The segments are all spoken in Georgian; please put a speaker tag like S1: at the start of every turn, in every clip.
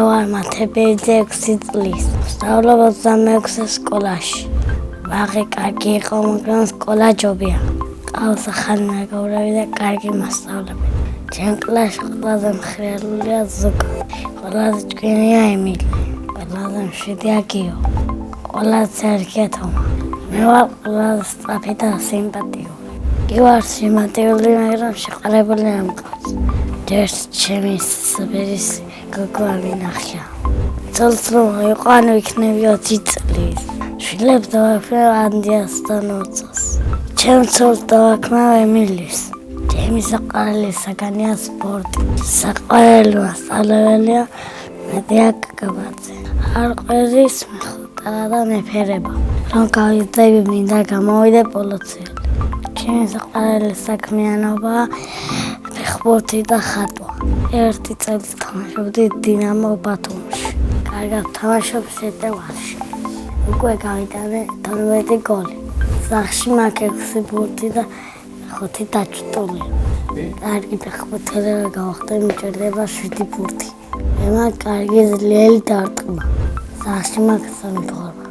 S1: ვარ მათებეიძე 6 წლის. ვსწავლობ 26 სკოლაში. ვაღი კარგი იყო, მაგრამ სკოლა ჯობია. ყავს ახალი მეგობრები და კარგი მასწავლებელი. ჩემ კლასში ყველაზე მხიარულია ზუკა. ყველაზე ჭკვიანია ემილი. ყველაზე მშვიდია გიო. ყველაზე ერქია თომა. მე ვარ ყველაზე სწრაფი და სიმპათიური. კი ვარ სიმპათიური, მაგრამ შეყარებული არ მყავს. ჯერ ჩემი სუპერის გოგო ამინახია. ცოლს რომ იყო, ანუ იქნები 20 წლის. შვილებს დავაქმნევ ანდიასთან 20-ს. ჩემ ცოლს დავაქმნევ ემილის. ჩემი საყვარელი საგანია სპორტი. საყვარელი მასწავლებელია მედია კაკაბაძე. არ ყვერის მეხუტარა და მეფერება. რომ გავიძები მინდა გამოვიდე პოლიციელი. ჩემი საყვარელი საქმიანობაა ფეხბურთი და ხატვა. 1 წელი თამაშობდი დინამო ბათუმში. კარგად თამაშობ სეტევაში. უკვე გავიტანე 12 გოლი. სახლში მაქვს 6 ბურთი და 5 დაჭტული. კარგი ფეხბურთელი გავახდე, მიჭირდება 7 ბურთი. მე მაქვს კარგი ძლიერი დარტყმა. სახლში მაქვს 3 ფორმა.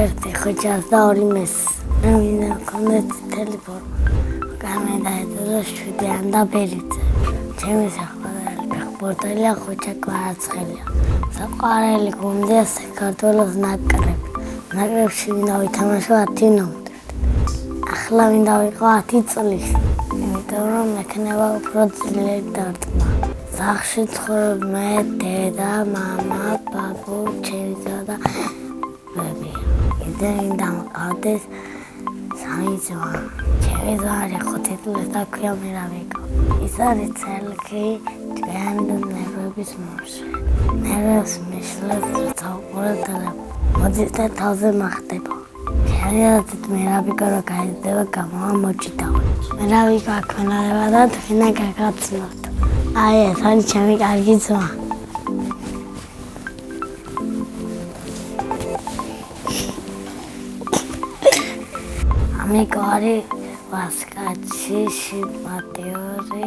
S1: 1 ხოჭას და 2 მესს. მე მინდა მქონდეს წითელი ფორმა. მაგრამ დაეძლო 7-იან და ბერიძე. ჩემი საყვარელი ფეხბურთელია ხოჭა კვარაცხელია. საყვარელი გუნდია საქართველოს ნაკრები. ნაკრებში მინდა ვითამაშო 10 ნომრით. ახლა მინდა ვიყო 10 წლის. იმიტომ რომ მექნება უფრო ძლიერი დარტყმა. სახლში ცხოვრობ მე, დედა, მამა, ბაბუ, ჩემი ძმა და ბები. კიდე მინდა მყავდეს 3 ძმა. ჩემი ძმა 5 წლის და ქვია მირაბიკო. ის არის ცელქი ჭკვიანი და ნერვების მომშვე. ნერვებს მიშლებს საუყურებელი. მოძითა თავზე მახდება. ქერიათით მერაბიკო რა გაიზდება გამოა მოჭიდავა. მერაბიკო აქვენდება და თქვენა გაგაცნობთ. აი ეს არის ჩემი კარგი ძმა. ამიკო არის ვასკაცი, სიმპათიური,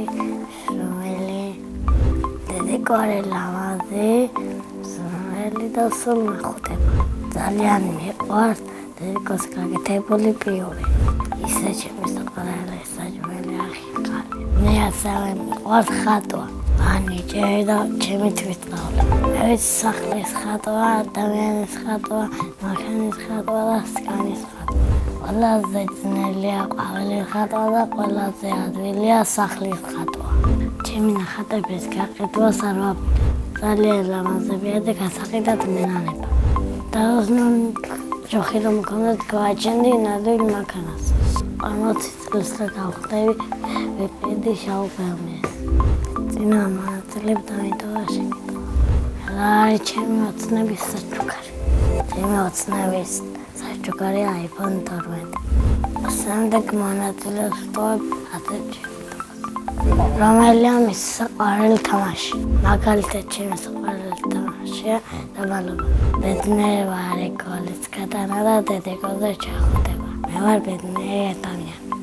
S1: შრომელი. დედიკო არის ლამაზი, ზრუნველი და სულ მეხუთება. ძალიან მიყვარს დედიკოს გაკეთებული პიური. ისე ჩემი საყვარელი საჭმელი ახალი. მე ასევე მიყვარს ხატვა. ანიჭერი და ჩემი თვითსწავლე. მე ვიცი სახლის ხატვა, ადამიანის ხატვა, მანქანის ხატვა და სკანის ხატვა. ყველაზე ძნელია ყვავილის ხატვა და ყველაზე ადვილია სახლის ხატვა. ჩემი ნახატების გაყიდვას არ ვაპირებ. ძალიან ლამაზებია და გასაყიდად მენანება. დაუზნო ჯოხი რომ მქონდეთ გავაჩენდი ნადვილ მანქანას. 40 წელს რა გავხდები ვიპედი შაუბერმეს. წინა მონაწილეებ დავიტოვაში. რა არის ჩემი ოცნების საჩუქარი. ჩემი ოცნების საჩუქარი iPhone 12. შემდეგ მონაწილეებს ვტოვებ 10-ში. რომელია მის საყვარელი თამაში. მაგალითად ჩემი საყვარელი თამაშია დაბალობა. ბედნიერება არის გოლის გატანა და დედიკოზე ჩახუტება. მე ვარ ბედნიერი ადამიანი.